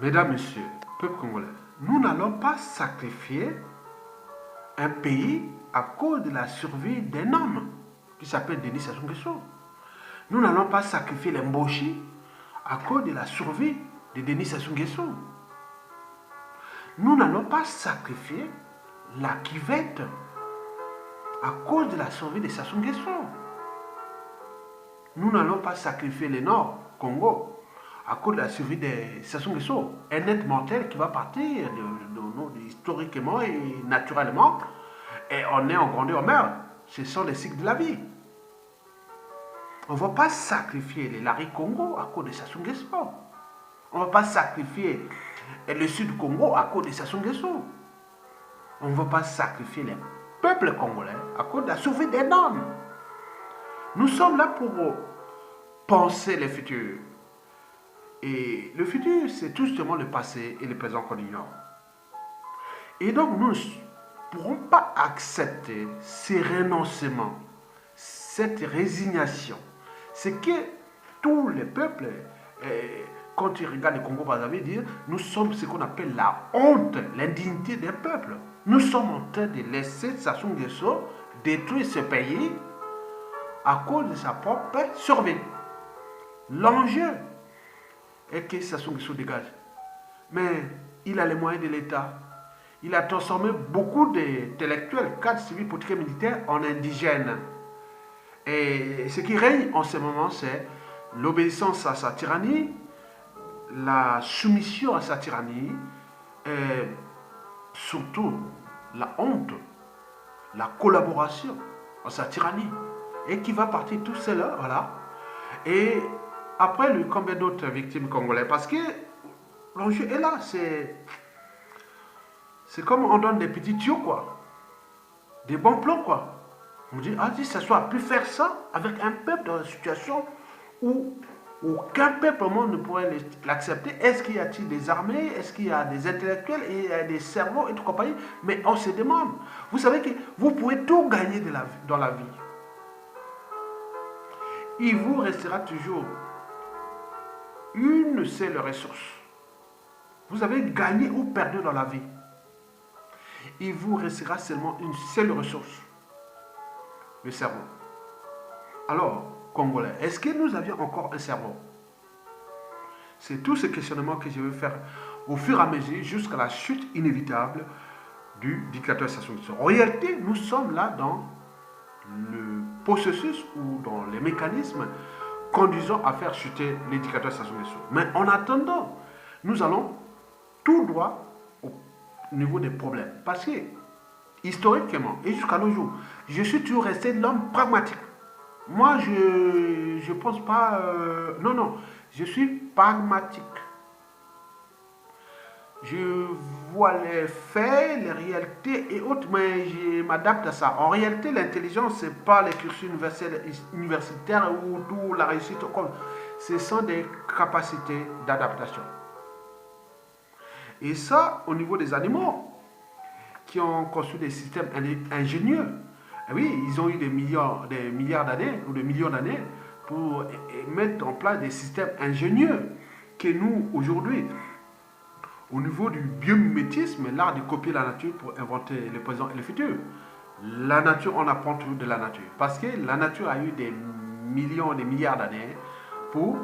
Mesdames, Messieurs, peuple congolais, nous n'allons pas sacrifier un pays à cause de la survie d'un homme qui s'appelle Denis Sassou Nguesso. Nous n'allons pas sacrifier les Mboshi à cause de la survie de Denis Sassou Nguesso. Nous n'allons pas sacrifier la Kivette à cause de la survie de Sassou Nguesso. Nous n'allons pas sacrifier le Nord, Congo, à cause de la survie de Sassou Nguesso. Un être mortel qui va partir historiquement et naturellement. Et on est en grandeur, on meurt. Ce sont les cycles de la vie. On ne va pas sacrifier les Larry Congo à cause de Sassou Nguesso. On ne va pas sacrifier le Sud Congo à cause de Sassou Nguesso. On ne va pas sacrifier les peuples congolais à cause de la survie des hommes. Nous sommes là pour penser le futur. Et le futur, c'est tout justement le passé et le présent qu'on ignore. Et donc, nous ne pourrons pas accepter ces renoncements, cette résignation. C'est que tous les peuples, quand ils regardent le Congo-Brazzaville, disent nous sommes ce qu'on appelle la honte, l'indignité des peuples. Nous sommes en train de laisser Sassou Nguesso détruire ce pays à cause de sa propre survie. L'enjeu est que Sassou Nguesso dégage. Mais il a les moyens de l'État. Il a transformé beaucoup d'intellectuels, cadres civils, politiques et militaires en indigènes. Et ce qui règne en ce moment, c'est l'obéissance à sa tyrannie, la soumission à sa tyrannie, et surtout la honte, la collaboration à sa tyrannie. Et qui va partir tout seul, voilà. Et après, combien d'autres victimes congolaises? Parce que l'enjeu est là, c'est comme on donne des petits tuyaux, quoi. Des bons plans, quoi. On dit, ah, si ça soit pu faire ça avec un peuple dans une situation où aucun peuple au monde ne pourrait l'accepter. Est-ce qu'il y a-t-il des armées? Est-ce qu'il y a des intellectuels et des cerveaux et tout compagnie? Mais on se demande. Vous savez que vous pouvez tout gagner dans la vie. Il vous restera toujours une seule ressource. Vous avez gagné ou perdu dans la vie. Il vous restera seulement une seule ressource. Le cerveau. Alors, Congolais, est-ce que nous avions encore un cerveau? C'est tout ce questionnement que je vais faire au fur et à mesure jusqu'à la chute inévitable du dictateur Sassou Nguesso. En réalité, nous sommes là dans le processus ou dans les mécanismes conduisant à faire chuter les dictateurs Sassou Nguesso. Mais en attendant, nous allons tout droit au niveau des problèmes. Parce que, historiquement, et jusqu'à nos jours, je suis toujours resté l'homme pragmatique. Moi, je ne pense pas... non, je suis pragmatique. Je vois les faits, les réalités et autres, mais je m'adapte à ça. En réalité, l'intelligence, ce n'est pas les cursus universitaires ou tout la réussite. Ce sont des capacités d'adaptation. Et ça, au niveau des animaux, qui ont construit des systèmes ingénieux, oui, ils ont eu des milliards d'années ou des millions d'années pour mettre en place des systèmes ingénieux que nous, aujourd'hui, au niveau du biomimétisme, l'art de copier la nature pour inventer le présent et le futur. La nature, on apprend toujours de la nature. Parce que la nature a eu des millions, des milliards d'années pour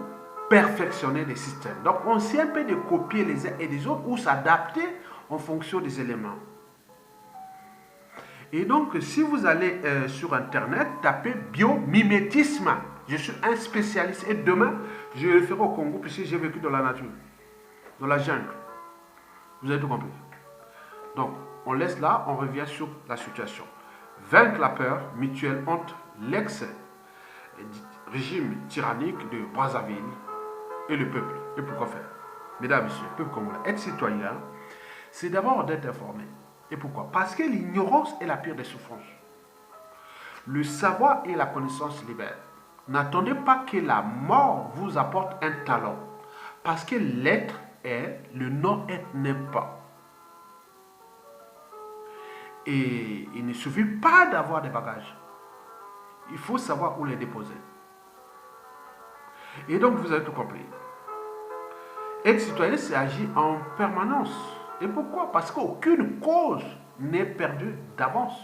perfectionner les systèmes. Donc, on sait un peu de copier les uns et les autres ou s'adapter en fonction des éléments. Et donc, si vous allez sur Internet, tapez biomimétisme. Je suis un spécialiste et demain, je le ferai au Congo puisque j'ai vécu dans la nature, dans la jungle. Vous avez tout compris. Donc, on laisse là, on revient sur la situation. Vaincre la peur mutuelle entre l'ex-régime tyrannique de Brazzaville et le peuple. Et pourquoi faire? Mesdames, Messieurs, peuple congolais, être citoyen, c'est d'abord d'être informé. Et pourquoi? Parce que l'ignorance est la pire des souffrances. Le savoir et la connaissance libèrent. N'attendez pas que la mort vous apporte un talent. Parce que l'être est, le non-être n'est pas. Et il ne suffit pas d'avoir des bagages. Il faut savoir où les déposer. Et donc, vous avez tout compris. Être citoyen, c'est agir en permanence. Et pourquoi? Parce qu'aucune cause n'est perdue d'avance.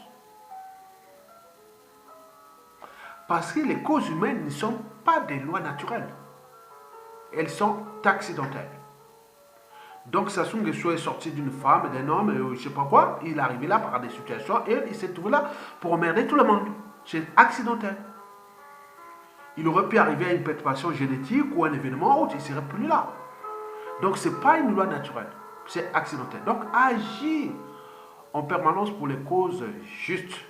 Parce que les causes humaines ne sont pas des lois naturelles. Elles sont accidentelles. Donc Sassou Nguesso est sorti d'une femme, d'un homme, je ne sais pas quoi. Il est arrivé là par des situations et il s'est trouvé là pour emmerder tout le monde. C'est accidentel. Il aurait pu arriver à une perturbation génétique ou un événement autre, il ne serait plus là. Donc ce n'est pas une loi naturelle, c'est accidentel. Donc agir en permanence pour les causes justes,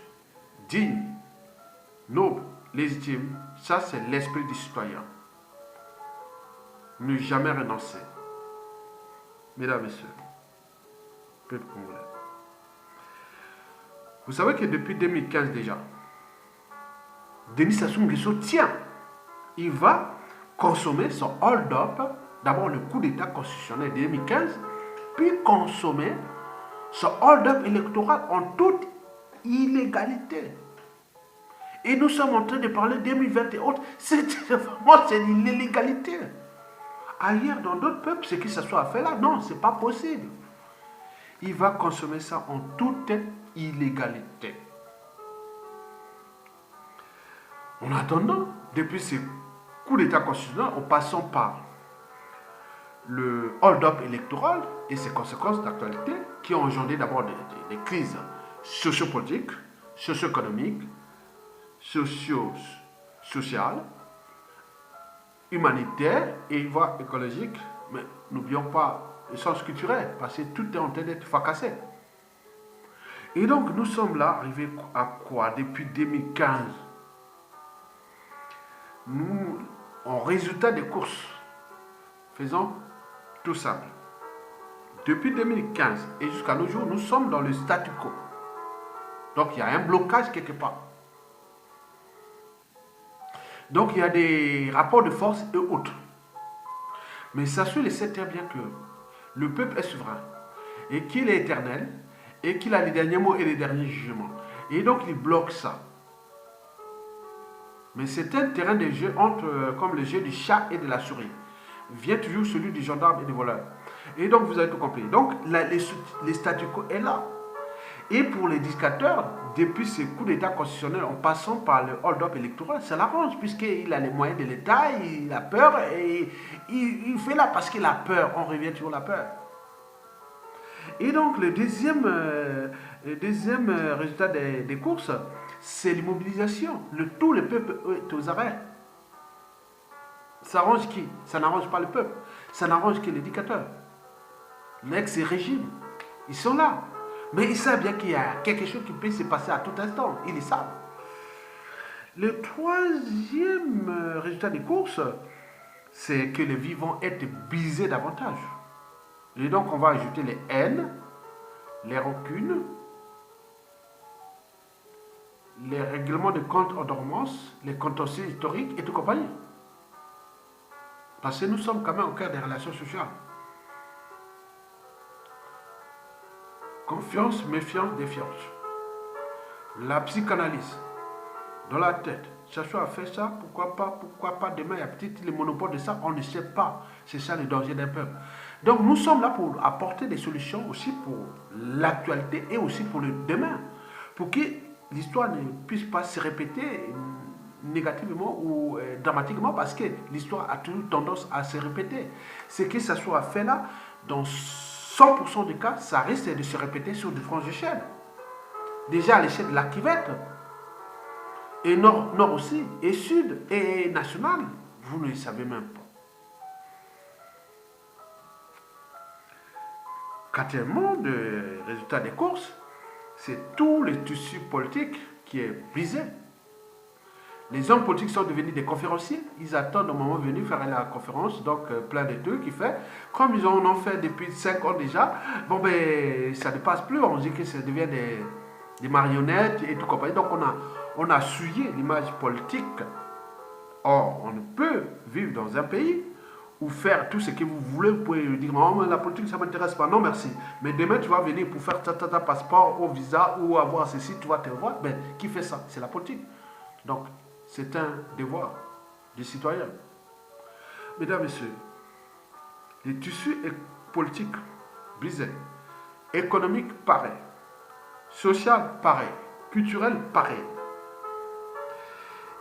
dignes, nobles, légitimes, ça c'est l'esprit du citoyen. Ne jamais renoncer. Mesdames, Messieurs, peuple congolais. Vous savez que depuis 2015 déjà, Denis Sassou Nguesso tient. Il va consommer son hold-up, d'abord le coup d'État constitutionnel de 2015, puis consommer son hold-up électoral en toute illégalité. Et nous sommes en train de parler de 2020 et autres. C'est vraiment l'illégalité. Ailleurs, dans d'autres peuples, ce qui se soit fait là, non, c'est pas possible. Il va consommer ça en toute illégalité. En attendant, depuis ces coups d'État constitutionnel, en passant par le hold-up électoral et ses conséquences d'actualité, qui ont engendré d'abord des crises sociopolitiques, socio-économiques, sociales, humanitaires et voire écologiques. Mais n'oublions pas le sens culturel, parce que tout est en train d'être fracassé. Et donc, nous sommes là, arrivés à quoi? Depuis 2015, nous, en résultat des courses, faisons tout simple. Depuis 2015 et jusqu'à nos jours, nous sommes dans le statu quo. Donc, il y a un blocage quelque part. Donc, il y a des rapports de force et autres. Mais Sassou le sait très bien que le peuple est souverain et qu'il est éternel et qu'il a les derniers mots et les derniers jugements. Et donc, il bloque ça. Mais c'est un terrain de jeu entre, comme le jeu du chat et de la souris. Vient toujours celui du gendarme et du voleur. Et donc, vous avez tout compris. Donc, les statu quo est là. Et pour les dictateurs, depuis ce coup d'État constitutionnel, en passant par le hold-up électoral, ça l'arrange, puisqu'il a les moyens de l'État, il a peur, et il fait là parce qu'il a peur. On revient toujours à la peur. Et donc, le deuxième résultat des courses, c'est l'immobilisation. Tout le peuple est aux arrêts. Ça arrange qui? Ça n'arrange pas le peuple. Ça n'arrange que les dictateurs. L'ex-régime. Ils sont là. Mais ils savent bien qu'il y a quelque chose qui peut se passer à tout instant. Ils le savent. Le troisième résultat des courses, c'est que les vivants être brisés davantage. Et donc, on va ajouter les haines, les rancunes, les règlements de comptes en dormance, les contentieux historiques et tout compagnie. Parce que nous sommes quand même au cœur des relations sociales. Confiance, méfiance, défiance. La psychanalyse, dans la tête. Sassou a fait ça, pourquoi pas demain, il y a peut-être le monopole de ça, on ne sait pas. C'est ça le danger d'un peuple. Donc nous sommes là pour apporter des solutions aussi pour l'actualité et aussi pour le demain. Pour que l'histoire ne puisse pas se répéter négativement ou dramatiquement, parce que l'histoire a toujours tendance à se répéter. Ce que Sassou a fait là, dans 100% des cas, ça risque de se répéter sur différentes échelles. Déjà à l'échelle de la Kivette, et nord aussi, et sud, et national, vous ne le savez même pas. Quatrièmement, le résultat des courses, c'est tout le tissu politique qui est brisé. Les hommes politiques sont devenus des conférenciers. Ils attendent au moment venu faire la conférence, donc plein de trucs qu'ils font. Comme ils en ont fait depuis 5 ans déjà, bon ben ça ne passe plus. On dit que ça devient des marionnettes et tout compagnie. Donc on a souillé l'image politique. Or, on ne peut vivre dans un pays ou faire tout ce que vous voulez. Vous pouvez dire non, mais la politique ça ne m'intéresse pas. Non, merci. Mais demain tu vas venir pour faire ta passeport au visa ou avoir ceci, tu vas te voir. Ben, qui fait ça? C'est la politique. Donc, c'est un devoir du citoyen. Mesdames, Messieurs, Le tissu politique brisé, économique pareil, social pareil, culturel pareil.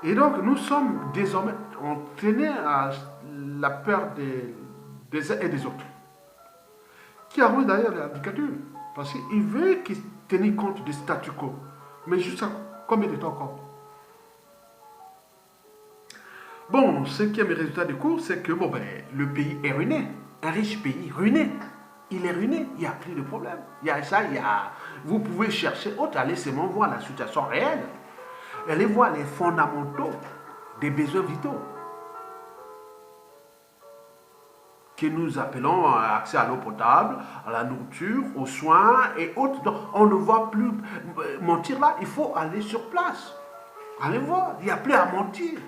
Et donc nous sommes désormais entraînés à la peur des uns et des autres, qui arrange d'ailleurs la dictature, parce qu'il veut qu'ils tiennent compte du statu quo. Mais jusqu'à combien de temps encore? Bon, ce qui est mes résultats du cours, c'est que bon, ben, le pays est ruiné. Un riche pays ruiné. Il est ruiné, il n'y a plus de problème. Il y a ça, vous pouvez chercher autre, allez seulement voir la situation réelle. Allez voir les fondamentaux des besoins vitaux. Que nous appelons accès à l'eau potable, à la nourriture, aux soins et autres. Donc, on ne va plus mentir là, il faut aller sur place. Allez voir, il n'y a plus à mentir.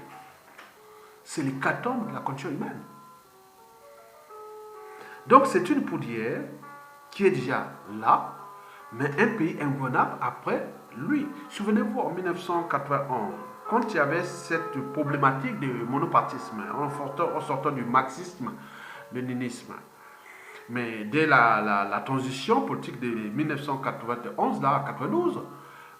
C'est l'hécatombe de la condition humaine. Donc c'est une poudrière qui est déjà là, mais un pays ingouvernable après lui. Souvenez-vous en 1991, quand il y avait cette problématique de monopartisme, en sortant du marxisme, léninisme. Mais dès la transition politique de 1991 là, à 92,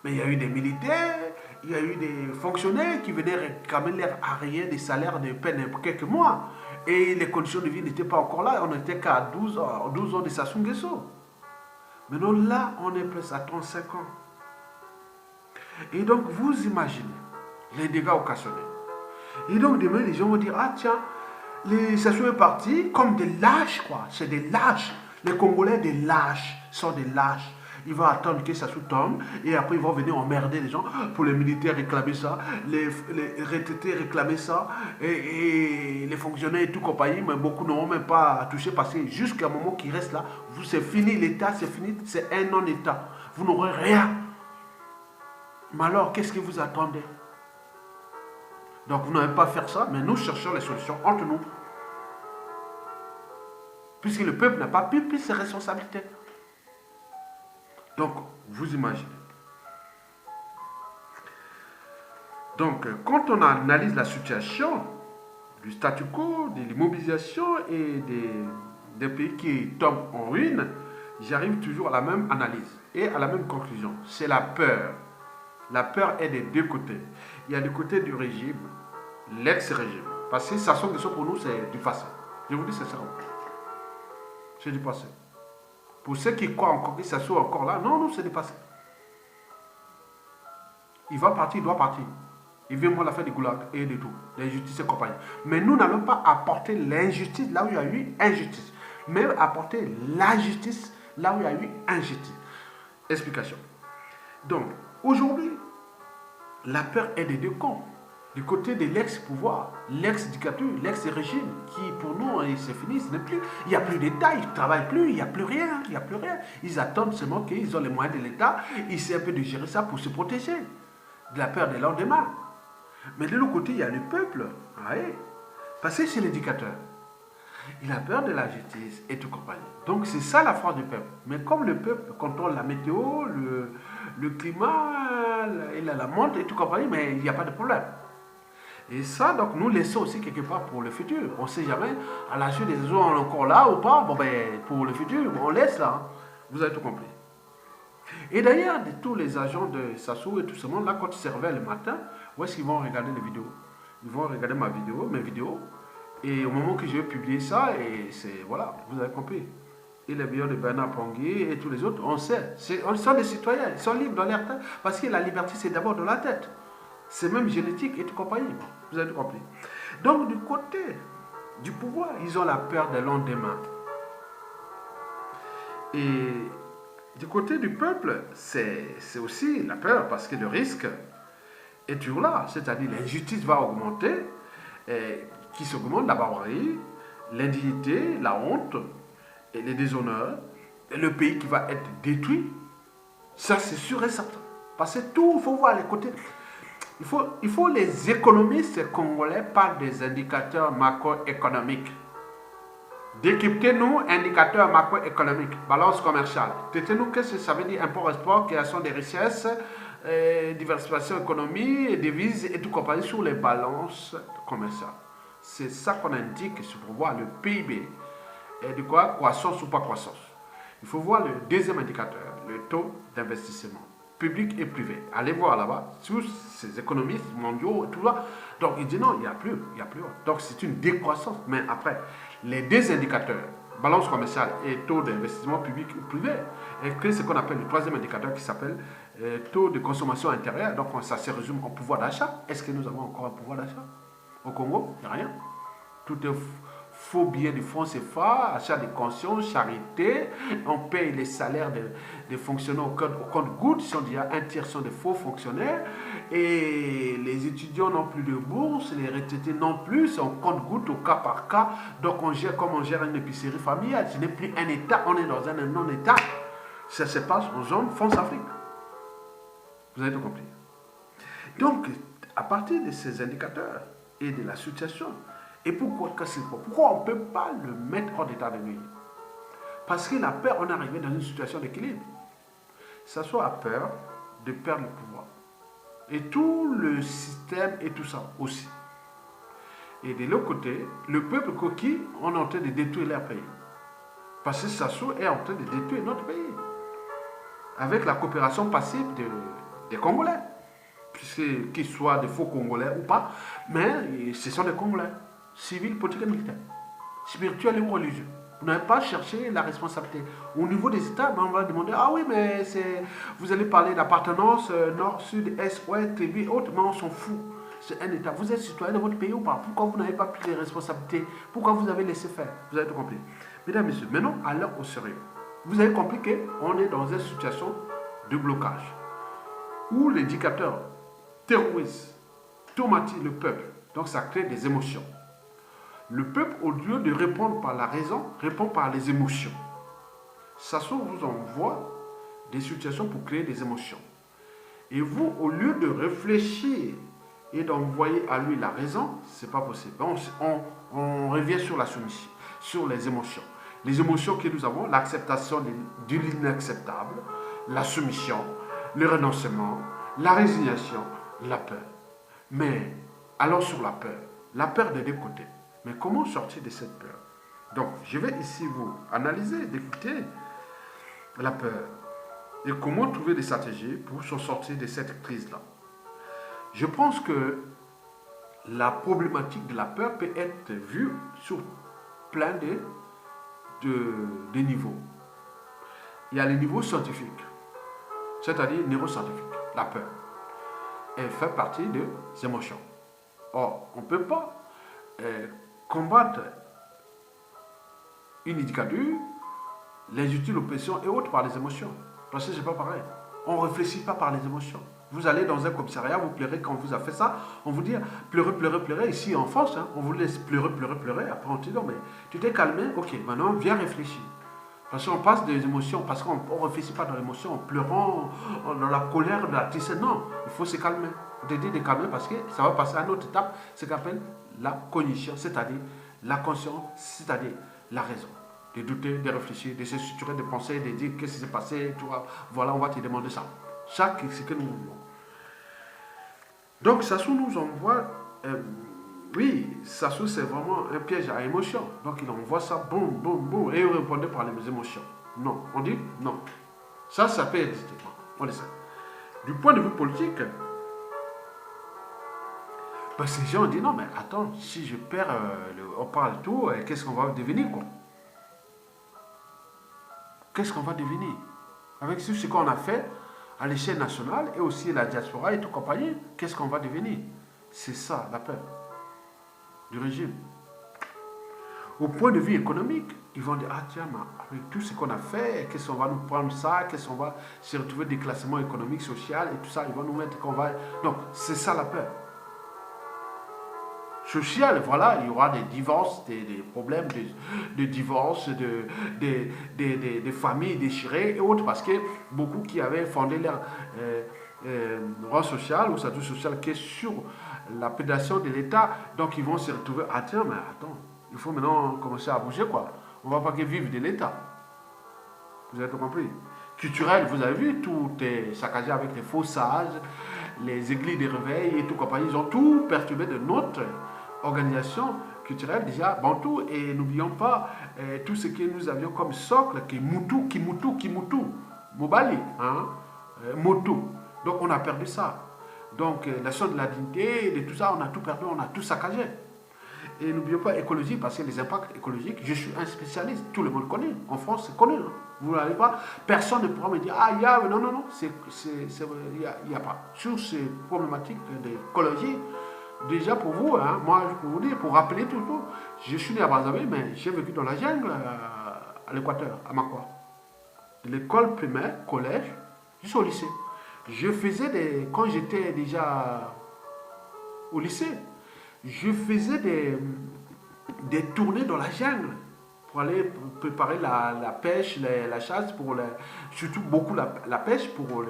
mais il y a eu des militaires, il y a eu des fonctionnaires qui venaient réclamer leur arrière des salaires de peine pour quelques mois. Et les conditions de vie n'étaient pas encore là. On n'était qu'à 12 ans de Sassou Nguesso. Maintenant là, on est presque à 35 ans. Et donc vous imaginez les dégâts occasionnés. Et donc demain, les gens vont dire, ah tiens, les Sassou est parti comme des lâches, quoi. C'est des lâches. Les Congolais, des lâches, sont des lâches. Ils vont attendre que ça tombe et après ils vont venir emmerder les gens pour les militaires réclamer ça, les retraités réclamer ça et les fonctionnaires et tout compagnie, mais beaucoup n'auront même pas touché parce que jusqu'à un moment qui reste là, c'est fini l'État, c'est fini, c'est un non-État. Vous n'aurez rien. Mais alors, qu'est-ce que vous attendez? Donc vous n'avez pas faire ça, mais nous cherchons les solutions entre nous. Puisque le peuple n'a pas pris ses responsabilités. Donc, vous imaginez. Donc, quand on analyse la situation du statu quo, de l'immobilisation et des pays qui tombent en ruine, j'arrive toujours à la même analyse et à la même conclusion. C'est la peur. La peur est des deux côtés. Il y a du côté du régime, l'ex-régime. Parce que Sassou Nguesso pour nous, c'est du passé. Je vous dis sincèrement. C'est du passé. Pour ceux qui croient encore que ça soit encore là, non, c'est dépassé. Il va partir, il doit partir. Il vient voir la fin du goulag et de tout, l'injustice et compagnie. Mais nous n'allons pas apporter l'injustice là où il y a eu injustice, mais apporter la justice là où il y a eu injustice. Explication. Donc, aujourd'hui, la peur est des deux camps. Du côté de l'ex-pouvoir, l'ex-dictature, l'ex-régime, qui pour nous, c'est fini, ce n'est plus. Il n'y a plus d'État, ils ne travaillent plus, il n'y a plus rien, il n'y a plus rien. Ils attendent seulement qu'ils ont les moyens de l'État, ils essaient un peu de gérer ça pour se protéger de la peur des lendemains. Mais de l'autre côté, il y a le peuple, parce que c'est l'éducateur. Il a peur de la justice et tout compagnie. Donc c'est ça la force du peuple. Mais comme le peuple contrôle la météo, le climat, la montre et tout compagnie, mais il n'y a pas de problème. Et ça, donc, nous laissons aussi quelque part pour le futur. On ne sait jamais, à la suite des saisons, on est encore là ou pas. Bon, ben, pour le futur, on laisse là. Vous avez tout compris. Et d'ailleurs, de tous les agents de Sassou et tout ce monde, là, quand ils se réveillent le matin, où est-ce qu'ils vont regarder les vidéos? Ils vont regarder mes vidéos. Et au moment que je vais publier ça, et c'est, voilà, vous avez compris. Et les vidéos de Bernard Ponguier et tous les autres, on sait. On sont des citoyens, ils sont libres dans leur tête. Parce que la liberté, c'est d'abord dans la tête. C'est même génétique et tout compagnie. Vous avez tout compris. Donc, du côté du pouvoir, ils ont la peur des lendemains. Et du côté du peuple, c'est aussi la peur parce que le risque est toujours là. C'est-à-dire l'injustice va augmenter, qui s'augmente, la barbarie, l'indignité, la honte, et les déshonneurs, et le pays qui va être détruit. Ça, c'est sûr et certain. Parce que tout, il faut voir les côtés. Il faut les économistes congolais parlent des indicateurs macroéconomiques. Décryptez-nous indicateurs macroéconomiques, balance commerciale. Dites-nous qu'est-ce que ça veut dire import-export, création des richesses, diversification économique, devises et tout compagnie sur les balances commerciales. C'est ça qu'on indique pour voir le PIB de quoi? Croissance ou pas croissance. Il faut voir le deuxième indicateur, le taux d'investissement public et privé. Allez voir là-bas, tous ces économistes mondiaux, tout ça. Donc, il dit non, il n'y a plus, il n'y a plus. Donc, c'est une décroissance. Mais après, les deux indicateurs, balance commerciale et taux d'investissement public ou privé, et créent ce qu'on appelle le troisième indicateur qui s'appelle taux de consommation intérieure. Donc, ça se résume en pouvoir d'achat. Est-ce que nous avons encore un pouvoir d'achat? Au Congo, il n'y a rien. Tout est faux billets de fonds CFA, achat de conscience, charité. On paye les salaires des fonctionnaires au compte-gouttes. Si on dit un tiers sont des faux fonctionnaires. Et les étudiants n'ont plus de bourse, les retraités non plus. C'est en compte-gouttes au cas par cas. Donc on gère comme on gère une épicerie familiale. Ce n'est plus un État, on est dans un non-État. Ça se passe en zone France-Afrique. Vous avez tout compris. Donc, à partir de ces indicateurs et de la situation, et pourquoi on ne peut pas le mettre hors d'état de nuire? Parce que la peur, on est arrivé dans une situation d'équilibre. Ça soit la peur de perdre le pouvoir. Et tout le système et tout ça aussi. Et de l'autre côté, le peuple coquille, on est en train de détruire leur pays. Parce que Sassou est en train de détruire notre pays. Avec la coopération passive des Congolais. Puisque qu'ils soient des faux Congolais ou pas, mais ce sont des Congolais. Civils, politiques et militaires. Spirituels ou religieux. Vous n'avez pas cherché la responsabilité. Au niveau des États, on va demander, ah oui, mais vous allez parler d'appartenance nord, sud, est, ouest, tribu, autres, mais on s'en fout. C'est un État. Vous êtes citoyen de votre pays ou pas? Pourquoi vous n'avez pas pris les responsabilités? Pourquoi vous avez laissé faire? Vous avez tout compris. Mesdames et messieurs, maintenant, à l'heure au sérieux. Vous avez compris qu'on est dans une situation de blocage. Où l'éducateur terrorise, traumatise le peuple. Donc ça crée des émotions. Le peuple, au lieu de répondre par la raison, répond par les émotions. Sassou vous envoie des situations pour créer des émotions. Et vous, au lieu de réfléchir et d'envoyer à lui la raison, ce n'est pas possible. On revient sur la soumission, sur les émotions. Les émotions que nous avons, l'acceptation de l'inacceptable, la soumission, le renoncement, la résignation, la peur. Mais, allons sur la peur des deux côtés. Mais comment sortir de cette peur? Donc, je vais ici vous analyser, d'écouter la peur et comment trouver des stratégies pour s'en sortir de cette crise-là. Je pense que la problématique de la peur peut être vue sur plein de niveaux. Il y a les niveaux scientifiques, c'est-à-dire neuroscientifiques, la peur. Elle fait partie des émotions. Or, on ne peut pas combattre une dictature, l'injustice, l'oppression et autres par les émotions. Parce que ce n'est pas pareil. On ne réfléchit pas par les émotions. Vous allez dans un commissariat, vous pleurez quand on vous a fait ça, on vous dit pleurez, pleurez, pleurez. Ici en France, on vous laisse pleurer, pleurer, pleurer. Après on te dit non, mais tu t'es calmé, ok, maintenant viens réfléchir. Parce qu'on passe des émotions, parce qu'on ne réfléchit pas dans l'émotion, en pleurant, dans la colère, de la tristesse. Non, il faut se calmer. Il faut t'aider de calmer parce que ça va passer à une autre étape, ce qu'on appelle la cognition, c'est-à-dire la conscience, c'est-à-dire la raison. De douter, de réfléchir, de se structurer, de penser, de dire qu'est-ce qui s'est passé, tu vois, voilà, on va te demander ça. Chaque, ce que nous voulons. Donc, Sassou nous envoie, oui, Sassou c'est vraiment un piège à émotion. Donc, il envoie ça, boum, boum, boum, et il répondait par les émotions. Non, on dit non. Ça peut exister. On le sait. Du point de vue politique, parce que les gens disent non, mais attends, si je perds, on parle tout, qu'est-ce qu'on va devenir, quoi? Qu'est-ce qu'on va devenir? Avec ce qu'on a fait à l'échelle nationale et aussi la diaspora et tout compagnie, qu'est-ce qu'on va devenir? C'est ça, la peur du régime. Au point de vue économique, ils vont dire, ah tiens, avec tout ce qu'on a fait, qu'est-ce qu'on va nous prendre ça, qu'est-ce qu'on va se retrouver des classements économiques, sociaux et tout ça, ils vont nous mettre qu'on va... Donc, c'est ça la peur. Social, voilà, il y aura des divorces, des problèmes de divorce, des familles déchirées et autres, parce que beaucoup qui avaient fondé leur rang social ou statut social qui est sur la pédation de l'État, donc ils vont se retrouver, ah tiens, mais attends, il faut maintenant commencer à bouger, quoi. On ne va pas que vivre de l'État. Vous avez tout compris? Culturel, vous avez vu, tout est saccagé avec les faux sages, les églises de réveil et tout compagnie, ils ont tout perturbé de notre organisation culturel déjà bantou, et n'oublions pas tout ce que nous avions comme socle, qui est Kimutu, Mobali, hein, Motu. Donc on a perdu ça. Donc la chose de la dignité, de tout ça, on a tout perdu, on a tout saccagé. Et n'oublions pas écologie, parce que les impacts écologiques, je suis un spécialiste, tout le monde connaît. En France, c'est connu. Hein. Vous n'allez pas, personne ne pourra me dire, ah, il y a, non, il n'y a pas. Sur ces problématiques d'écologie, déjà pour vous, hein, moi, je peux vous dire, pour rappeler tout, je suis né à Brazzaville, mais j'ai vécu dans la jungle à l'Équateur, à Makwa. De l'école primaire, collège, jusqu'au lycée. Je faisais quand j'étais déjà au lycée, je faisais des tournées dans la jungle pour aller préparer la pêche, la chasse, surtout beaucoup la pêche pour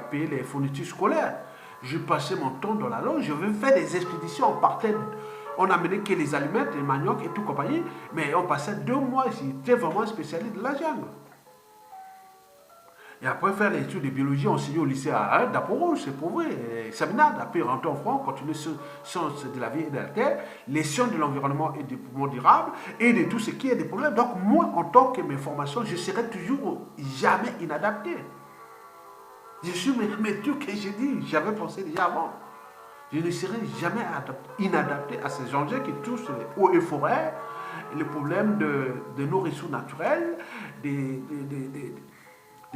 payer les fournitures scolaires. Je passais mon temps dans la langue, je veux faire des expéditions, on amenait que les aliments, les maniocs et tout compagnie, mais on passait 2 mois ici, j'étais vraiment spécialiste de la jungle. Et après faire les études de biologie, on s'est mis au lycée à Daporo, c'est prouvé, Seminade. Après rentrer en France, continuer sur sciences de la vie et de la terre, les sciences de l'environnement et du poumon durable, et de tout ce qui est des problèmes. Donc moi, en tant que mes formations, je serai toujours jamais inadapté. Je suis mes trucs que j'ai dit, j'avais pensé déjà avant. Je ne serai jamais inadapté à ces enjeux qui touchent les eaux et forêts, les problèmes de nos ressources naturelles, des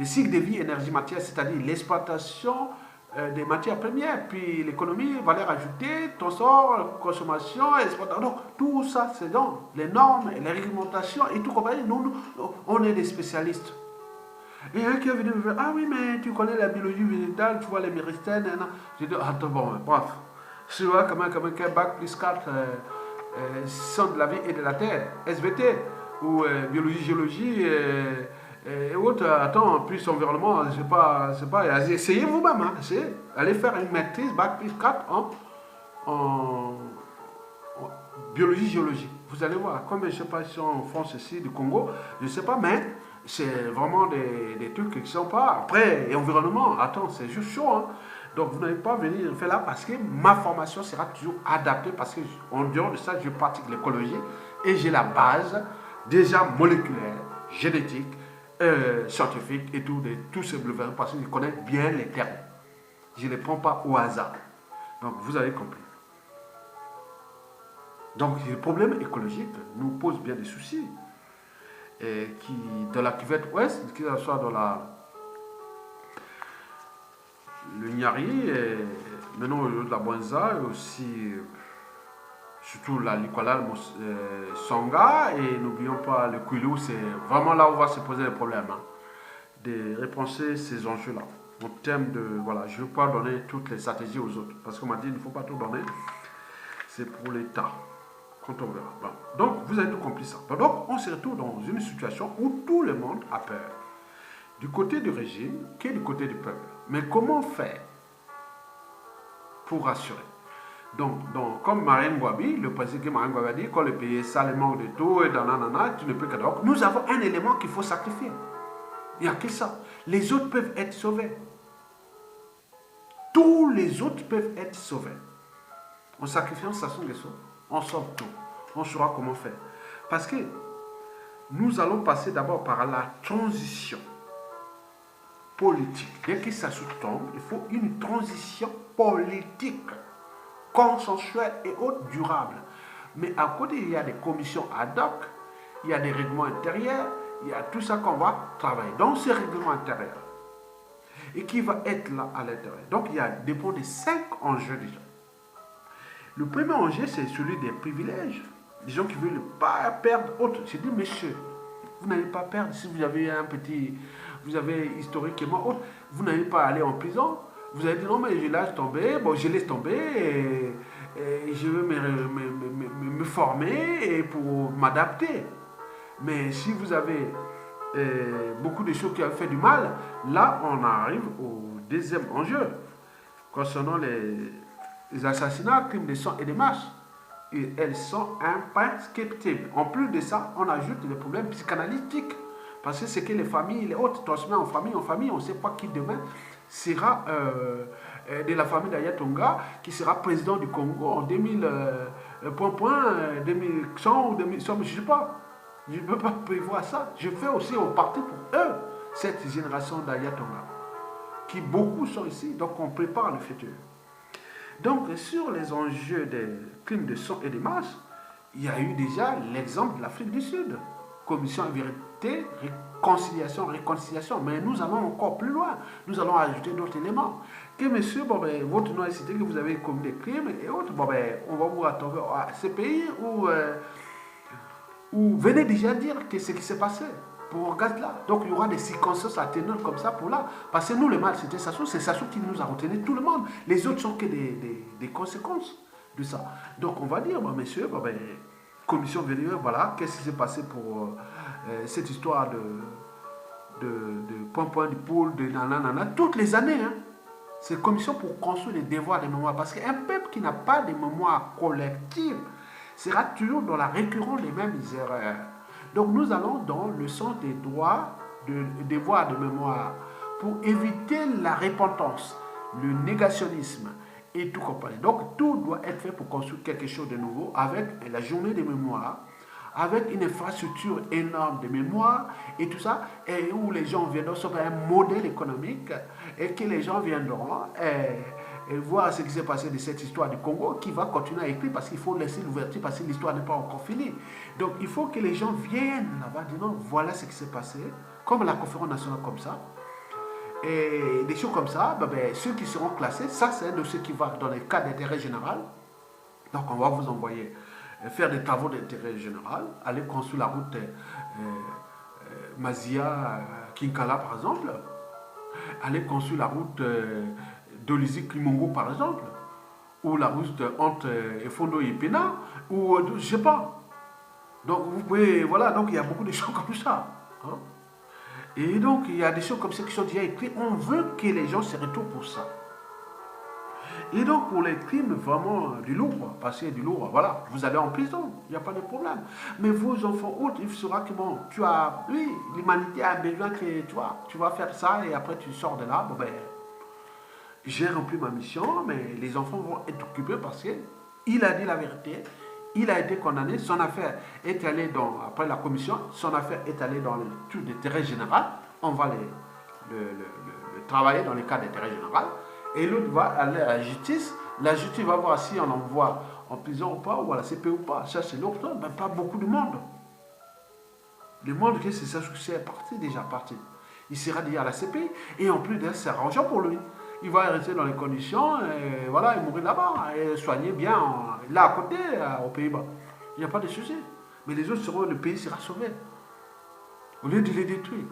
cycles de vie énergie-matière, c'est-à-dire l'exploitation des matières premières, puis l'économie, valeur ajoutée, transport, consommation, exploitation. Donc, tout ça, c'est dans les normes, les réglementations et tout compagnie. Nous, on est des spécialistes. Et un qui est venu me dire, ah oui, mais tu connais la biologie végétale, tu vois les méristènes. J'ai dit, attends, bon, bref. Je vois quand même qu'un bac plus 4 sciences de la vie et de la terre, SVT, ou biologie, géologie, et autres, attends, plus environnement, c'est pas, essayez vous-même, hein, allez faire une maîtrise, bac plus 4 en biologie, géologie. Vous allez voir, comme je ne sais pas si en France ici, du Congo, je ne sais pas, mais c'est vraiment des trucs qui ne sont pas. Après, et environnement, attends, c'est juste chaud, hein. Donc vous n'allez pas venir faire là parce que ma formation sera toujours adaptée parce qu'en dehors de ça, je pratique l'écologie et j'ai la base déjà moléculaire, génétique, scientifique et tout ce bleu parce que je connais bien les termes. Je ne les prends pas au hasard. Donc vous avez compris. Donc le problème écologique nous pose bien des soucis. Et qui, dans la cuvette ouest, que ce soit dans le Nyari, et maintenant de la Bonza, et aussi surtout la Likwala, Songa, et n'oublions pas le Kwilu, c'est vraiment là où va se poser les problèmes, hein, de repenser ces enjeux-là. En termes de, voilà, je ne veux pas donner toutes les stratégies aux autres, parce qu'on m'a dit qu'il ne faut pas tout donner, c'est pour l'État, quand on verra. Voilà. Donc, vous avez tout compris ça. Donc, on se retrouve dans une situation où tout le monde a peur, du côté du régime, que du côté du peuple. Mais comment faire pour rassurer? Donc, comme Marine Gwabi, le président Marine Gwabi a dit, quand le pays est salement de tout, et tu ne peux que donc, nous avons un élément qu'il faut sacrifier. Il n'y a que ça. Les autres peuvent être sauvés. Tous les autres peuvent être sauvés. En sacrifiant Sassou Nguesso, on sauve tout. On saura comment faire. Parce que nous allons passer d'abord par la transition politique. Dès que ça se tombe, il faut une transition politique, consensuelle et haute, durable. Mais à côté, il y a des commissions ad hoc, il y a des règlements intérieurs, il y a tout ça qu'on va travailler. Dans ces règlements intérieurs, et qui va être là à l'intérieur. Donc, il y a dépend de 5 enjeux déjà. Le premier enjeu, c'est celui des privilèges. Des gens qui ne veulent pas perdre autre. J'ai dit, monsieur, vous n'allez pas perdre si vous avez vous avez historiquement autre. Vous n'allez pas aller en prison. Vous allez dire, non, mais je laisse tomber. Bon, je laisse tomber et je veux me former et pour m'adapter. Mais si vous avez beaucoup de choses qui ont fait du mal, là, on arrive au deuxième enjeu. Concernant les assassinats, crimes de sang et de masse. Et elles sont imprescriptibles. En plus de ça, on ajoute des problèmes psychanalytiques. Parce que c'est que les familles, les autres transmettent en famille, on ne sait pas qui demain sera de la famille d'Ayatonga, qui sera président du Congo en 2023 point, 2100 ou 2100, je ne sais pas. Je ne peux pas prévoir ça. Je fais aussi en partie pour eux, cette génération d'Ayatollah, qui beaucoup sont ici, donc on prépare le futur. Donc, sur les enjeux des crimes de sang et de masse, il y a eu déjà l'exemple de l'Afrique du Sud. Commission vérité, réconciliation. Mais nous allons encore plus loin. Nous allons ajouter d'autres éléments. Que monsieur, bon, ben, votre nom est cité, que vous avez commis des crimes et autres, bon, ben, on va vous attendre à ces pays où venez déjà dire que ce qui s'est passé pour Gazla. Donc il y aura des circonstances atténuantes comme ça pour là. Parce que nous, le mal, c'était Sassou, c'est Sassou qui nous a retenu tout le monde. Les autres sont que des conséquences de ça. Donc on va dire, bon, messieurs, bon, ben, commission vérité, voilà, qu'est-ce qui s'est passé pour cette histoire de point du pôle, de nanana, toutes les années, hein. C'est commission pour construire les devoirs de mémoire. Parce qu'un peuple qui n'a pas de mémoire collective sera toujours dans la récurrence des mêmes erreurs. Donc nous allons dans le sens des droits, des devoirs de mémoire, pour éviter la repentance, le négationnisme et tout compagnie. Donc tout doit être fait pour construire quelque chose de nouveau avec la journée des mémoires, avec une infrastructure énorme de mémoire et tout ça, et où les gens viendront sur un modèle économique et que les gens viendront et voir ce qui s'est passé de cette histoire du Congo qui va continuer à écrire parce qu'il faut laisser l'ouverture parce que l'histoire n'est pas encore finie. Donc il faut que les gens viennent là-bas, disant voilà ce qui s'est passé, comme la conférence nationale comme ça. Et des choses comme ça, ceux qui seront classés, ça c'est un dossier qui va dans les cas d'intérêt général. Donc on va vous envoyer faire des travaux d'intérêt général, aller construire la route Mazia-Kinkala par exemple, aller construire la route d'Olizy-Klimongo par exemple, ou la route entre Fondo et Pena, ou je ne sais pas. Donc vous pouvez, voilà, donc il y a beaucoup de choses comme ça. Hein? Et donc il y a des choses comme ça qui sont déjà écrites. On veut que les gens se retrouvent pour ça. Et donc, pour les crimes vraiment du lourd, passer du lourd, voilà, vous allez en prison, il n'y a pas de problème. Mais vos enfants autres, il sera que bon, tu as, oui, l'humanité a besoin que tu vas faire ça et après tu sors de là, bon ben, j'ai rempli ma mission, mais les enfants vont être occupés parce qu'il a dit la vérité, il a été condamné, son affaire est allée après la commission, son affaire est allée dans l'étude d'intérêt général, on va le travailler dans les cas d'intérêt général. Et l'autre va aller à la justice va voir si on envoie en prison ou pas, ou à la CP ou pas. Ça, c'est l'autre, ben, pas beaucoup de monde. Le monde, c'est ça, c'est déjà parti. Il sera déjà à la CP, et en plus, c'est arrangeant pour lui. Il va rester dans les conditions, et voilà, et mourir là-bas, et soigner bien, là à côté, aux Pays-Bas. Il n'y a pas de souci. Mais les autres le pays sera sauvé. Au lieu de les détruire,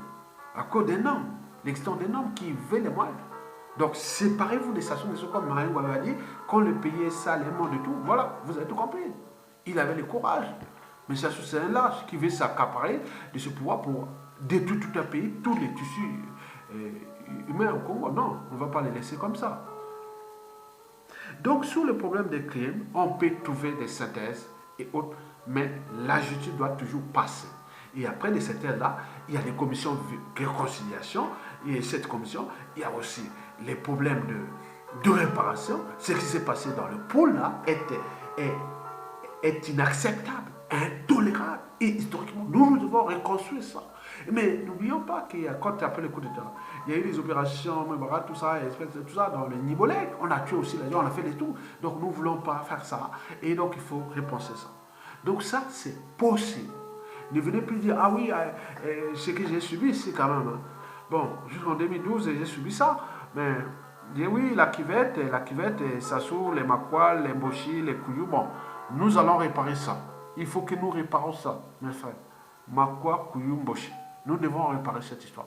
à cause des normes, l'existence des normes qui veulent les moyens. Donc, séparez-vous des stations de secours, comme Marine Ouattara a dit, quand le pays est sale, est mort de tout, voilà, vous avez tout compris. Il avait le courage. Mais c'est un lâche qui veut s'accaparer de ce pouvoir pour détruire tout un pays, tous les tissus humains au Congo. Non, on ne va pas les laisser comme ça. Donc, sur le problème des crimes, on peut trouver des synthèses et autres, mais la justice doit toujours passer. Et après les synthèses-là, il y a des commissions de réconciliation, et cette commission, il y a aussi les problèmes de réparation. Ce qui s'est passé dans le pôle là est inacceptable, intolérable. Et historiquement, nous devons reconstruire ça. Mais n'oublions pas qu'il y a, quand après le coup d'État, il y a eu des opérations, tout ça, tout ça dans le Nibolek. On a tué aussi les gens, on a fait des tours. Donc nous ne voulons pas faire ça. Et donc il faut repenser ça. Donc ça, c'est possible. Ne venez plus dire, ah oui, ce que j'ai subi, c'est quand même. Bon, jusqu'en 2012, j'ai subi ça. Mais oui, la cuvette, Sassou, les Makwa, les Mboshi, les Kouyou, bon, nous allons réparer ça. Il faut que nous réparons ça, mes frères. Makwa, Kouyou, Mboshi. Nous devons réparer cette histoire.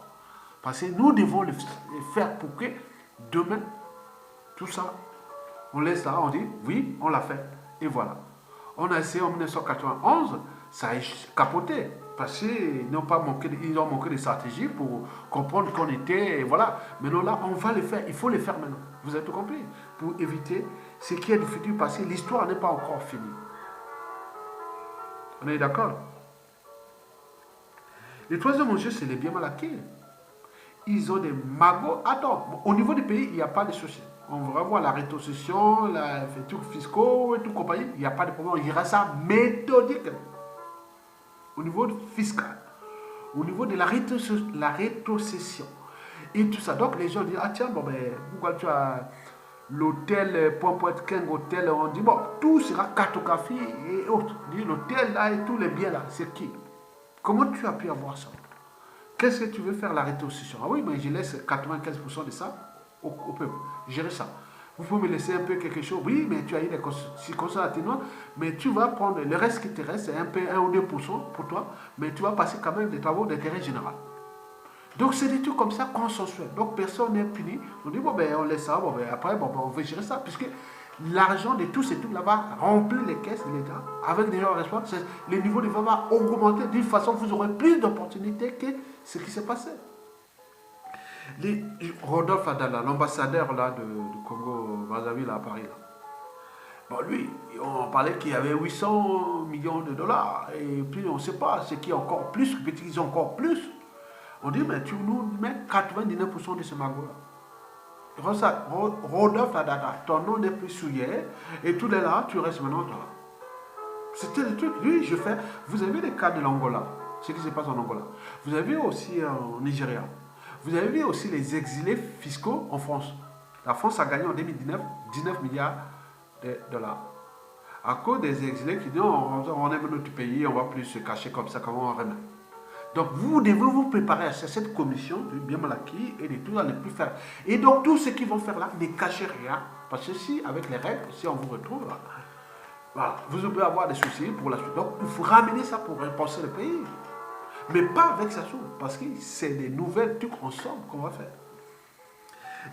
Parce que nous devons le faire pour que demain, tout ça, on laisse là, on dit, oui, on l'a fait. Et voilà. On a essayé en 1991, ça a capoté. Parce qu'ils ont manqué de stratégie pour comprendre qu'on était, voilà. Maintenant là, on va le faire, il faut le faire maintenant. Vous avez tout compris? Pour éviter ce qui est du futur, parce que l'histoire n'est pas encore finie. On est d'accord? Le troisième enjeu, c'est les biens mal acquis. Ils ont des magots. Attends, au niveau du pays, il n'y a pas de souci. on va voir la rétrocession, les trucs fiscaux et tout compagnie. Il n'y a pas de problème. Il y aura ça méthodique au niveau fiscal, au niveau de la rétrocession et tout ça. Donc les gens disent, ah tiens, bon ben, pourquoi tu as l'hôtel Point-Point-Keng, hôtel, on dit, bon, tout sera cartographie et autres. L'hôtel là et tous les biens là, c'est qui? Comment tu as pu avoir ça? Qu'est-ce que tu veux faire la rétrocession? Ah oui, mais je laisse 95% de ça au peuple. Gérer ça. Vous pouvez me laisser un peu quelque chose. Oui, mais tu as eu des circonstances atténuantes, mais tu vas prendre le reste qui te reste, c'est un peu 1 ou 2% pour toi, mais tu vas passer quand même des travaux d'intérêt général. Donc c'est des trucs comme ça consensuels. Donc personne n'est puni. On dit, bon ben on laisse ça, bon ben après, bon ben on va gérer ça, puisque l'argent de tous ces trucs-là va remplir les caisses de l'État avec des gens responsables. Le niveau de vie va augmenter d'une façon, vous aurez plus d'opportunités que ce qui s'est passé. Rodolphe Adala, l'ambassadeur là du Congo Brazzaville à Paris, là. Bon, lui, on parlait qu'il y avait 800 millions de dollars, et puis on ne sait pas, ce qui est encore plus, qu'ils ont encore plus. On dit, mais tu nous mets 99% de ce magot-là. Rodolphe Adala, ton nom n'est plus souillé, et tout est là, tu restes maintenant là. C'était le truc, lui, je fais. Vous avez les cas de l'Angola, ce qui se passe en Angola. Vous avez aussi en Nigeria. Vous avez vu aussi les exilés fiscaux en France. La France a gagné en 2019 19 milliards de dollars. À cause des exilés qui disent on aime notre pays, on ne va plus se cacher comme ça, comment on remet. Donc vous devez vous préparer à cette commission de bien mal acquis et de tout les plus faire. Et donc tout ce qu'ils vont faire là, ne cachez rien. Parce que si, avec les règles, si on vous retrouve là, voilà, vous pouvez avoir des soucis pour la suite. Donc il faut ramener ça pour repenser le pays. Mais pas avec sa soupe, parce que c'est des nouvelles trucs ensemble qu'on va faire.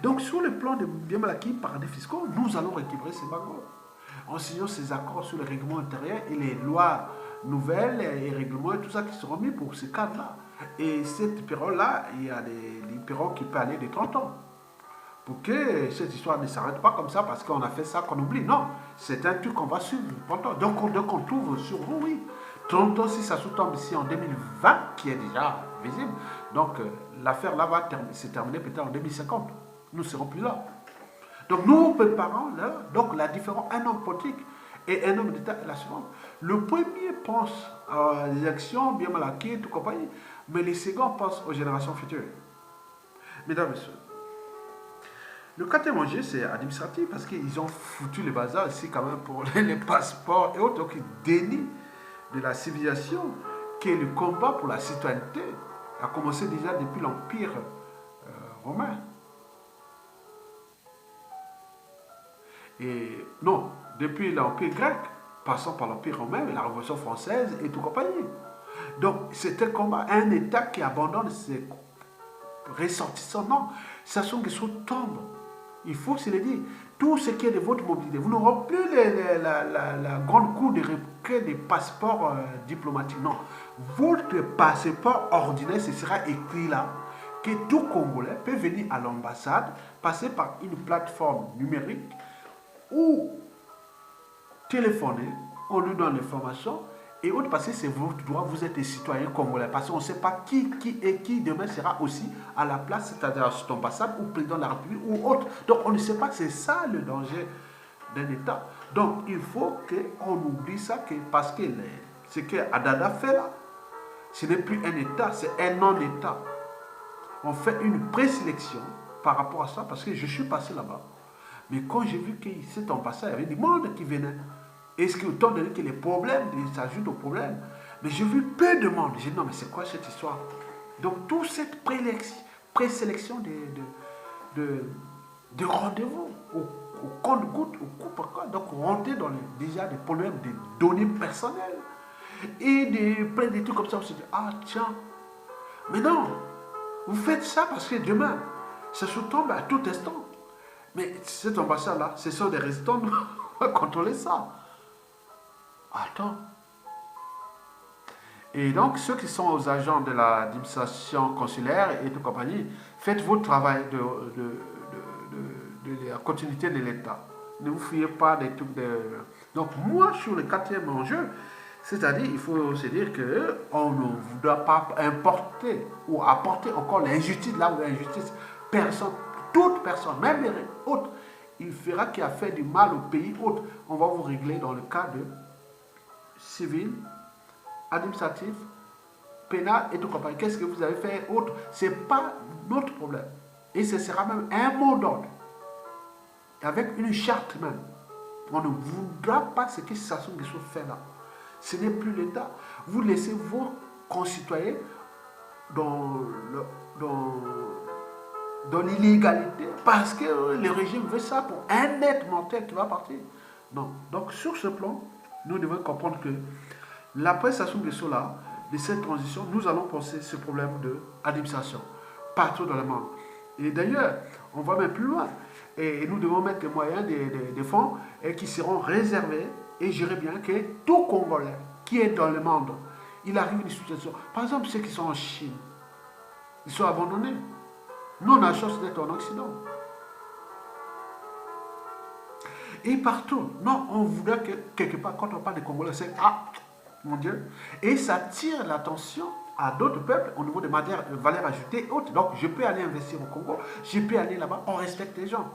Donc sur le plan de bien mal acquis, paradis fiscaux, nous allons récupérer ces bagos en signant ces accords sur le règlement intérieur et les lois nouvelles et règlements et tout ça qui seront mis pour ce cadre-là. Et cette période-là, il y a des périodes qui peuvent aller de 30 ans. Pour que cette histoire ne s'arrête pas comme ça parce qu'on a fait ça qu'on oublie. Non, c'est un truc qu'on va suivre pendant. Donc on trouve sur vous, oui. 30 ans, si ça sous-tombe ici en 2020, qui est déjà visible, donc l'affaire là va se terminer peut-être en 2050. Nous ne serons plus là. Donc nous préparons là, donc la différence, un homme politique et un homme d'État est la suivante. Le premier pense à l'élection, bien mal acquis, tout compagnie, mais le second pense aux générations futures. Mesdames et messieurs, le quatrième enjeu, c'est administratif parce qu'ils ont foutu le bazar ici quand même pour les passeports et autres, donc ils dénient de la civilisation, qui est le combat pour la citoyenneté, a commencé déjà depuis l'Empire romain. Et non, depuis l'Empire grec, passant par l'Empire romain, la Révolution française et tout compagnie. Donc, c'était le combat, un État qui abandonne ses ressortissants. Non, sachant que sous tombe. Il faut se le dire. Tout ce qui est de votre mobilité, vous n'aurez plus la grande cour de requête des passeports diplomatiques. Non. Votre passeport ordinaire, ce sera écrit là que tout Congolais peut venir à l'ambassade, passer par une plateforme numérique ou téléphoner, on lui donne l'information et autre parce que c'est votre droit, vous êtes des citoyens congolais. Parce qu'on ne sait pas qui demain sera aussi à la place, c'est-à-dire à cette ambassade ou président de la République ou autre. Donc on ne sait pas, c'est ça le danger d'un État. Donc il faut qu'on oublie ça, parce que ce que Adada fait là, ce n'est plus un État, c'est un non-État. On fait une présélection par rapport à ça, parce que je suis passé là-bas. Mais quand j'ai vu que cette ambassade, il y avait du monde qui venait. Est-ce que autant donné que les problèmes s'ajoutent aux problèmes? Mais j'ai vu peu de monde. J'ai dit non, mais c'est quoi cette histoire? Donc, toute cette présélection de rendez-vous au compte-goutte, au coup par coup, donc rentrer dans déjà des problèmes de données personnelles et plein de trucs comme ça. On se dit, ah tiens, mais non, vous faites ça parce que demain, ça se tombe à tout instant. Mais cette ambassade-là, ce sont des résidents, on va contrôler ça. Attends. Et donc, ceux qui sont aux agents de l'administration consulaire et de compagnie, faites votre travail de la continuité de l'État. Ne vous fiez pas des trucs de... Donc, moi, sur le quatrième enjeu, c'est-à-dire, il faut se dire qu'on ne doit pas importer ou apporter encore l'injustice là où il y a l'injustice. Personne, toute personne, même les autres, il fera qui a fait du mal au pays autre. On va vous régler dans le cas de civil, administratif, pénal et tout compagnie. Qu'est-ce que vous avez fait autre? Ce n'est pas notre problème. Et ce sera même un mot d'ordre. Avec une charte même. On ne voudra pas ce que Sassou Nguesso fait là. Ce n'est plus l'État. Vous laissez vos concitoyens dans l'illégalité parce que le régime veut ça pour un être mortel qui va partir. Non. Donc sur ce plan, nous devons comprendre que l'après Sassou Nguesso là, de cette transition, nous allons penser ce problème d'administration partout dans le monde. Et d'ailleurs, on va même plus loin. Et nous devons mettre les moyens des fonds qui seront réservés et j'irai bien que tout Congolais qui est dans le monde, il arrive une situation. Par exemple, ceux qui sont en Chine, ils sont abandonnés. Nous, on a la chance d'être en Occident. Et partout. Non, on voudrait que quelque part, quand on parle des Congolais, c'est ah, mon Dieu. Et ça tire l'attention à d'autres peuples au niveau de valeur ajoutée haute. Donc, je peux aller investir au Congo, je peux aller là-bas, on respecte les gens.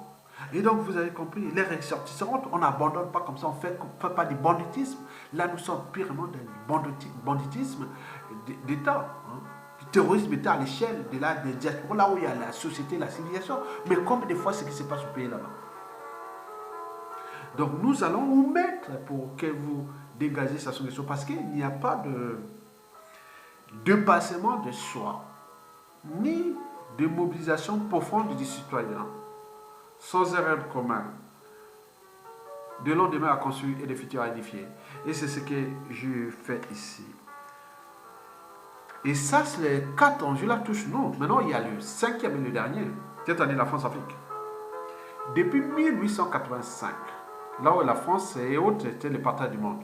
Et donc, vous avez compris, les ressortissants, on n'abandonne pas comme ça, on ne fait pas du banditisme. Là, nous sommes purement dans le banditisme d'État. Hein. Du terrorisme d'État à l'échelle des diasporas, là où il y a la société, la civilisation. Mais comme des fois, ce qui se passe au pays là-bas. Donc, nous allons vous mettre pour que vous dégagez Sassou Nguesso parce qu'il n'y a pas de dépassement de soi, ni de mobilisation profonde du citoyen, sans un rêve commun, de lendemain à construire et de futur à édifier. Et c'est ce que je fais ici. Et ça, c'est les 4 enjeux là touche nous. Maintenant, il y a le 5e et le dernier, c'est-à-dire la France-Afrique. Depuis 1885, là où la France et autres étaient les partenaires du monde,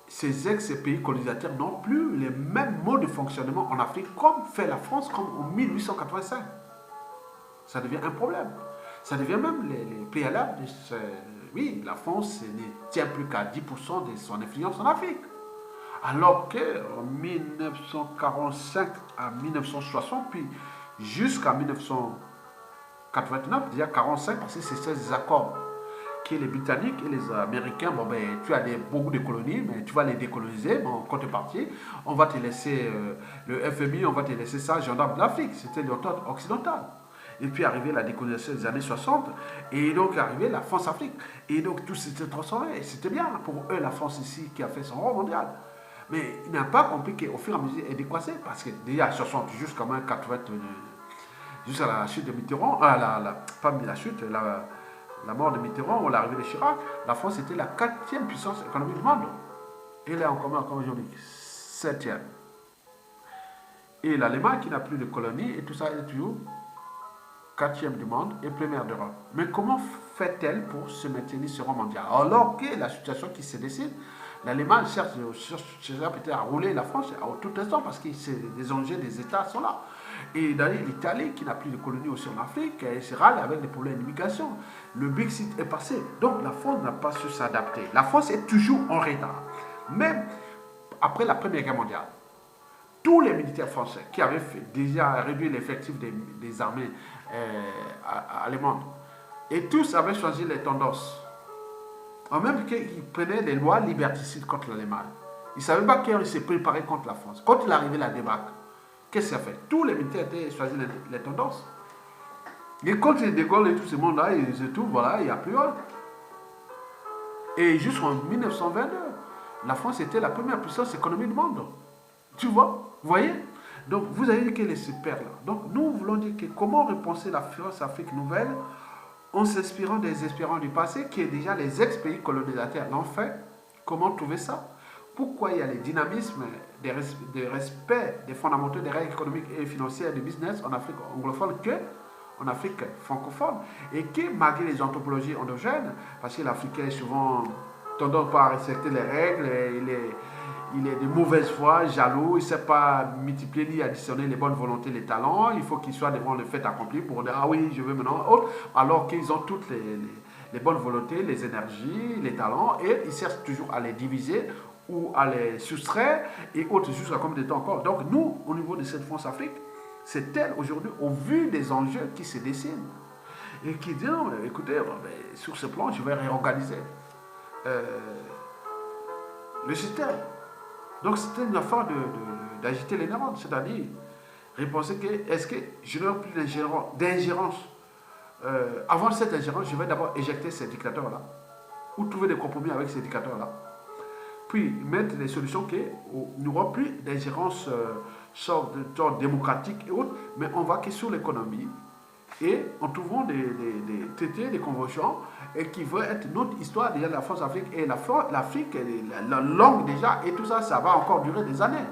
ces ex-pays colonisateurs n'ont plus les mêmes modes de fonctionnement en Afrique comme fait la France comme en 1885. Ça devient un problème. Ça devient même les pays là. Oui, la France ne tient plus qu'à 10% de son influence en Afrique. Alors qu'en 1945 à 1960, puis jusqu'à 1989, déjà 45, parce que c'est ces accords que les Britanniques et les Américains, bon ben, tu as beaucoup de colonies, mais tu vas les décoloniser, bon, en contrepartie, on va te laisser le FMI, on va te laisser ça, gendarme d'Afrique, c'était l'entente occidentale. Et puis arrivé la décolonisation des années 60, et donc arrivé la France-Afrique. Et donc tout s'était transformé, et c'était bien pour eux, la France ici, qui a fait son rôle mondial. Mais il n'a pas compris qu'au fur et à mesure, elle est décroissée, parce que déjà 60 jusqu'à 80, jusqu'à la chute de Mitterrand, pas la chute, la mort de Mitterrand ou l'arrivée de Chirac, la France était la 4e puissance économique du monde. Et là, encore aujourd'hui, 7e. Et l'Allemagne, qui n'a plus de colonies, et tout ça, est toujours 4e du monde et première d'Europe. Mais comment fait-elle pour se maintenir sur rang mondial? Alors que la situation qui se décide, l'Allemagne cherche peut-être à rouler la France à tout instant parce que les enjeux des États sont là. Et d'ailleurs, l'Italie, qui n'a plus de colonies aussi en Afrique, elle se râle avec des problèmes d'immigration. Le Brexit est passé. Donc la France n'a pas su s'adapter. La France est toujours en retard. Même après la Première Guerre mondiale, tous les militaires français qui avaient déjà réduit l'effectif des armées allemandes, et tous avaient choisi les tendances. En même qu'ils prenaient les lois liberticides contre l'Allemagne. Ils ne savaient pas qu'ils se préparaient contre la France. Quand il est arrivé la débâcle, qu'est-ce qu'il a fait? Tous les militaires étaient choisi les tendances. Et quand il décolle et tout ce monde-là, ils se trouvent, voilà, il n'y a plus rien. Et jusqu'en 1922, la France était la première puissance économique du monde. Tu vois? Vous voyez? Donc, vous avez dit qu'elle est super là. Donc, nous voulons dire que comment repenser la France-Afrique nouvelle en s'inspirant des expériences du passé, qui est déjà les ex-pays colonisateurs l'ont fait. Comment trouver ça? Pourquoi il y a les dynamismes de respect des fondamentaux des règles économiques et financières du business en Afrique anglophone que en Afrique francophone, et que malgré les anthropologies endogènes, parce que l'Africain est souvent tendance pas à respecter les règles, il est de mauvaise foi, jaloux, il ne sait pas multiplier ni additionner les bonnes volontés, les talents, il faut qu'il soit devant le fait accompli pour dire ah oui, je veux maintenant autre, alors qu'ils ont toutes les bonnes volontés, les énergies, les talents, et ils cherchent toujours à les diviser ou à les soustraire, et autres jusqu'à combien de temps encore. Donc nous, au niveau de cette France-Afrique, c'est tel aujourd'hui, au vu des enjeux qui se dessinent. et qui dit, non, écoutez, bon, ben, sur ce plan, je vais réorganiser euh, le système. Donc c'était une affaire d'agiter les neurones, c'est-à-dire repenser que, est-ce que je n'aurai plus d'ingérence avant cette ingérence, je vais d'abord éjecter ces dictateurs-là, ou trouver des compromis avec ces dictateurs-là, puis mettre des solutions qui n'auront plus d'ingérence genre démocratique et autres, mais on va que sur l'économie, et en trouvant des traités, des conventions, et qui vont être notre histoire déjà de la France-Afrique, et l'Afrique, la langue déjà, et tout ça, ça va encore durer des années.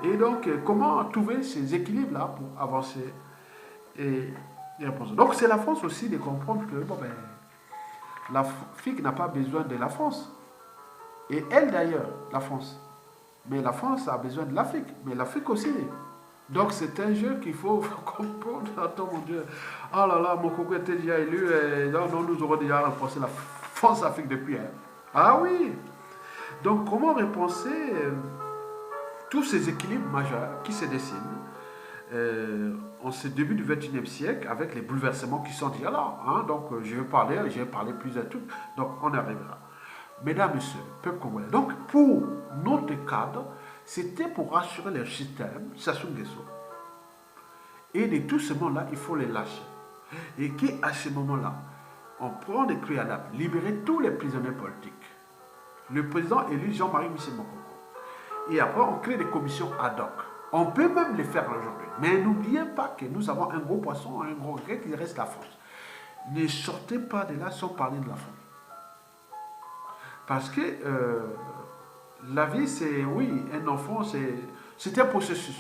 Et donc, comment trouver ces équilibres-là pour avancer et répondre. Donc, c'est la France aussi de comprendre que bon, ben, l'Afrique n'a pas besoin de la France. Et elle d'ailleurs, la France. Mais la France a besoin de l'Afrique. Mais l'Afrique aussi. Donc, c'est un jeu qu'il faut comprendre. Attends, mon Dieu. Oh là là, mon coco était déjà élu. Et non, nous aurons déjà repensé la France-Afrique depuis. Hein. Ah oui. Donc, comment repenser tous ces équilibres majeurs qui se dessinent en ce début du XXIe siècle avec les bouleversements qui sont déjà là. Hein? Donc, je vais parler plusieurs trucs. Donc, on arrivera. Mesdames, Messieurs, peuple congolais. Donc, pour notre cadre, c'était pour rassurer le système, Sassou Nguesso. Et de tout ce monde-là, il faut les lâcher. Et qu'à ce moment-là, on prend des préalables, libérer tous les prisonniers politiques. Le président élu Jean-Marie Michel Mokoko. Et après, on crée des commissions ad hoc. On peut même les faire aujourd'hui. Mais n'oubliez pas que nous avons un gros poisson, un gros grec, il reste la France. Ne sortez pas de là sans parler de la France. Parce que la vie, c'est, oui, un enfant, c'est un processus.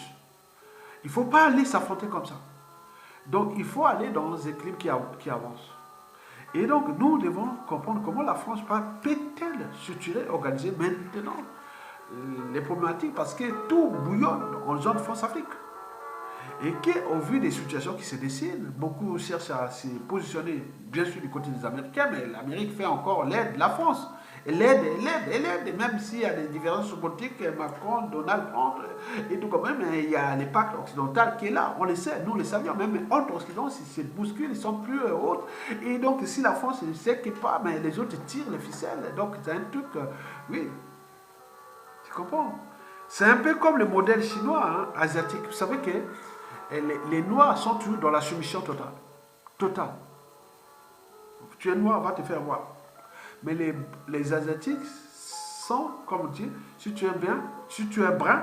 Il ne faut pas aller s'affronter comme ça. Donc, il faut aller dans des équilibres qui avancent. Et donc, nous devons comprendre comment la France peut-elle structurer, organiser maintenant les problématiques, parce que tout bouillonne en zone France-Afrique. Et qu'au vu des situations qui se dessinent, beaucoup cherchent à se positionner, bien sûr, du côté des Américains, mais l'Amérique fait encore l'aide de la France. Et l'aide, même s'il y a des différences politiques, Macron, Donald Trump, et tout comme ça, mais il y a l'impact occidental qui est là, on le sait, nous le savions, même entre Occident, si se bousculent, ils sont plus hautes. Et donc, si la France ne sait que pas, mais les autres tirent les ficelles. Donc, c'est un truc, oui, tu comprends? C'est un peu comme le modèle chinois, hein, asiatique. Vous savez que les Noirs sont toujours dans la soumission totale. Totale. Tu es noir, on va te faire voir. Mais les Asiatiques sont, comme on dit, si tu es bien, si tu es brun,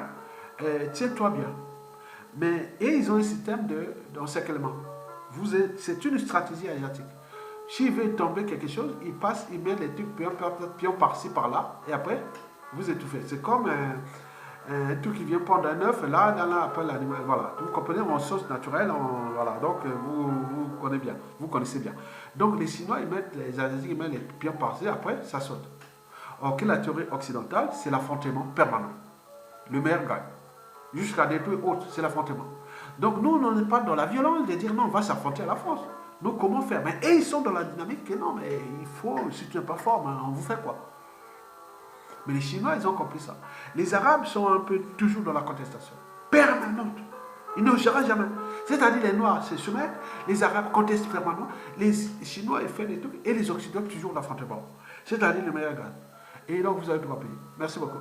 tiens-toi bien. Mais ils ont un système d'encerclement. C'est une stratégie asiatique. S'il veut tomber quelque chose, il passe, il met les trucs pions par-ci, par-là, et après, vous étouffez. C'est comme un truc qui vient prendre un œuf, là, après l'animal. Voilà. Vous comprenez, en sauce naturelle, voilà. Donc, vous connaissez bien. Donc, les Chinois, les Asiatiques, ils mettent les pions par-ci, après, ça saute. Or, que la théorie occidentale, c'est l'affrontement permanent. Le meilleur gagne. Jusqu'à détruire autres, c'est l'affrontement. Donc, nous, on n'est pas dans la violence de dire non, on va s'affronter à la France. Donc, comment faire? Mais ils sont dans la dynamique que non, mais il faut, si tu n'es pas fort, on vous fait quoi? Mais les Chinois, ils ont compris ça. Les Arabes sont un peu toujours dans la contestation. Permanente. Ils ne gèrent jamais. C'est-à-dire les Noirs se soumettent, les Arabes contestent permanemment, les Chinois, ils font des trucs, et les Occidentaux, toujours l'affrontement. C'est-à-dire le meilleur gagne. Et donc, vous avez tout compris. Merci beaucoup.